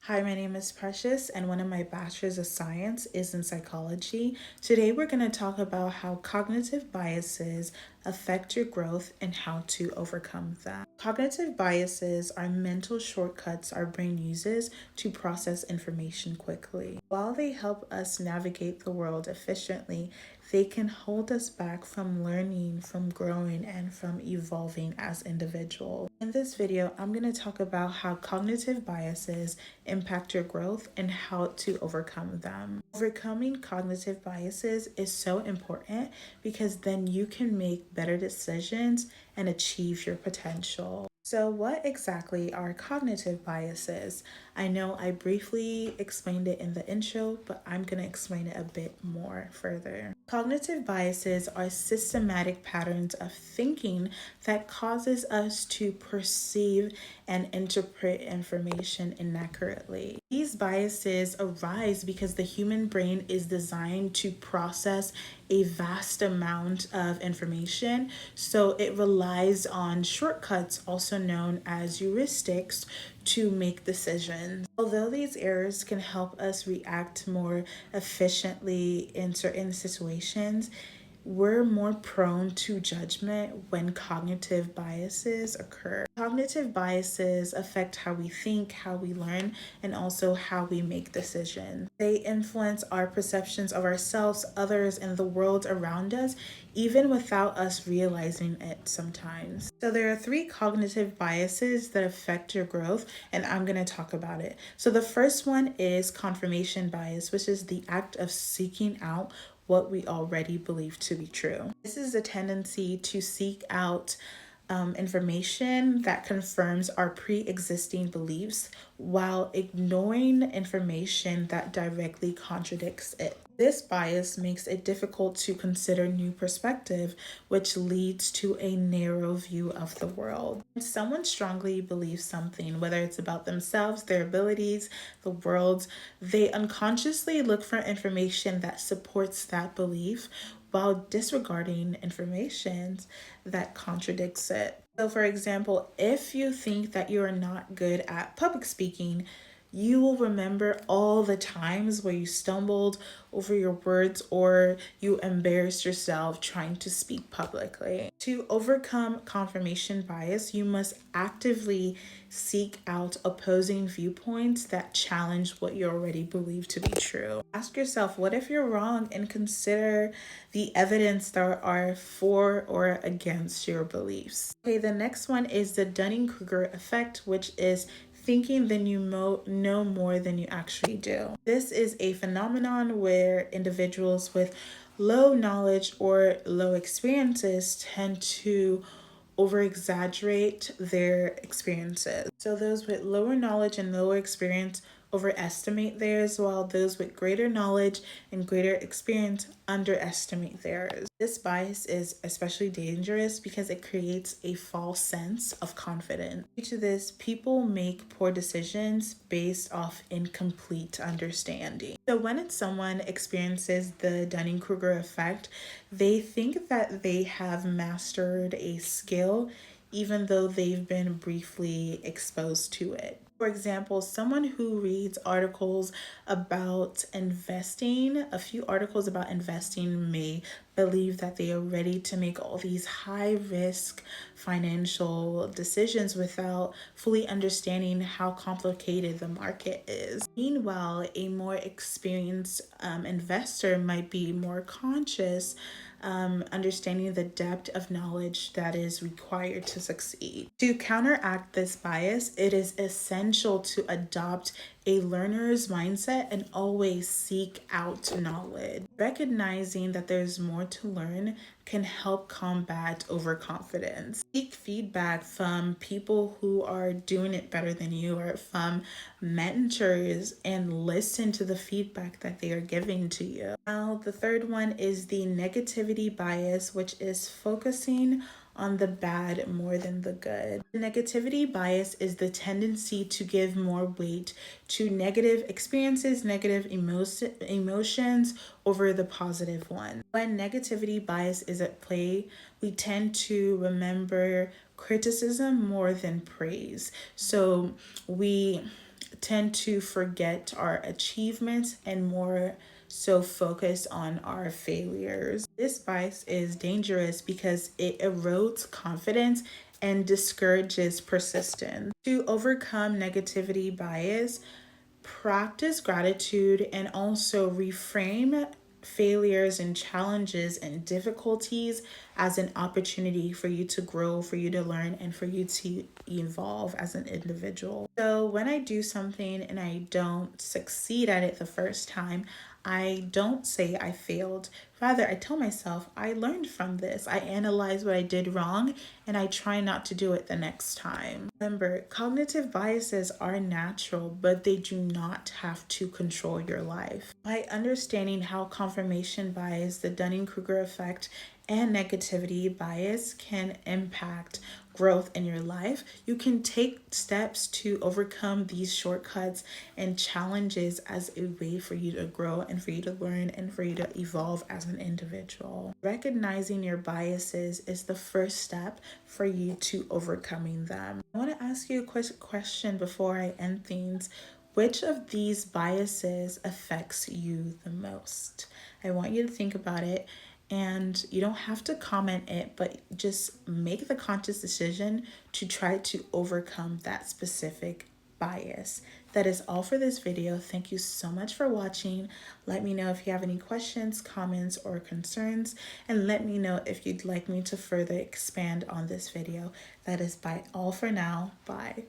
Hi, my name is Precious, and one of my bachelor's of science is in psychology. Today, we're going to talk about how cognitive biases affect your growth and how to overcome them. Cognitive biases are mental shortcuts our brain uses to process information quickly. While they help us navigate the world efficiently, they can hold us back from learning, from growing, and from evolving as individuals. In this video, I'm going to talk about how cognitive biases impact your growth and how to overcome them. Overcoming cognitive biases is so important because then you can make better decisions and achieve your potential. So, what exactly are cognitive biases? I know I briefly explained it in the intro, but I'm going to explain it a bit more further. Cognitive biases are systematic patterns of thinking that causes us to perceive and interpret information inaccurately. These biases arise because the human brain is designed to process a vast amount of information, so it relies on shortcuts, also known as heuristics, to make decisions. Although these errors can help us react more efficiently in certain situations, we're more prone to judgment when cognitive biases occur. Cognitive biases affect how we think, how we learn, and also how we make decisions. They influence our perceptions of ourselves, others, and the world around us, even without us realizing it sometimes. So, there are three cognitive biases that affect your growth, and I'm going to talk about it. So, the first one is confirmation bias, which is the act of seeking out what we already believe to be true. This is a tendency to seek out information that confirms our pre existing beliefs while ignoring information that directly contradicts it. This bias makes it difficult to consider new perspective, which leads to a narrow view of the world. When someone strongly believes something, whether it's about themselves, their abilities, the world, they unconsciously look for information that supports that belief while disregarding information that contradicts it. So, for example, if you think that you are not good at public speaking, you will remember all the times where you stumbled over your words or you embarrassed yourself trying to speak publicly. To overcome confirmation bias, you must actively seek out opposing viewpoints that challenge what you already believe to be true. Ask yourself, what if you're wrong, and consider the evidence there are for or against your beliefs. Okay, the next one is the Dunning-Kruger effect, which is thinking then you know more than you actually do. This is a phenomenon where individuals with low knowledge or low experiences tend to over exaggerate their experiences. So those with lower knowledge and lower experience overestimate theirs, while those with greater knowledge and greater experience underestimate theirs. This bias is especially dangerous because it creates a false sense of confidence. Due to this, people make poor decisions based off incomplete understanding. So when someone experiences the Dunning-Kruger effect, they think that they have mastered a skill even though they've been briefly exposed to it. For example, someone who reads articles about investing, a few articles about investing, may believe that they are ready to make all these high risk financial decisions without fully understanding how complicated the market is. Meanwhile, a more experienced investor might be more conscious, understanding the depth of knowledge that is required to succeed. To counteract this bias, it is essential to adopt a learner's mindset and always seek out knowledge. Recognizing that there's more to learn can help combat overconfidence. Seek feedback from people who are doing it better than you or from mentors and listen to the feedback that they are giving to you. Now, the third one is the negativity bias, which is focusing on the bad more than the good. The negativity bias is the tendency to give more weight to negative experiences, negative emotions over the positive one. When negativity bias is at play, we tend to remember criticism more than praise. So we tend to forget our achievements and more so focus on our failures. This bias is dangerous because it erodes confidence and discourages persistence. To overcome negativity bias, practice gratitude and also reframe failures and challenges and difficulties as an opportunity for you to grow, for you to learn, and for you to evolve as an individual. So, when I do something and I don't succeed at it the first time, I don't say I failed. Rather, I tell myself I learned from this. I analyze what I did wrong and I try not to do it the next time. Remember, cognitive biases are natural, but they do not have to control your life. By understanding how confirmation bias, the Dunning-Kruger effect, and negativity bias can impact growth in your life, you can take steps to overcome these shortcuts and challenges as a way for you to grow and for you to learn and for you to evolve as an individual. Recognizing your biases is the first step for you to overcoming them. I want to ask you a quick question before I end things. Which of these biases affects you the most? I want you to think about it, and you don't have to comment it, but just make the conscious decision to try to overcome that specific bias. That is all for this video. Thank you so much for watching. Let me know if you have any questions, comments, or concerns, and let me know if you'd like me to further expand on this video. That is all for now. Bye.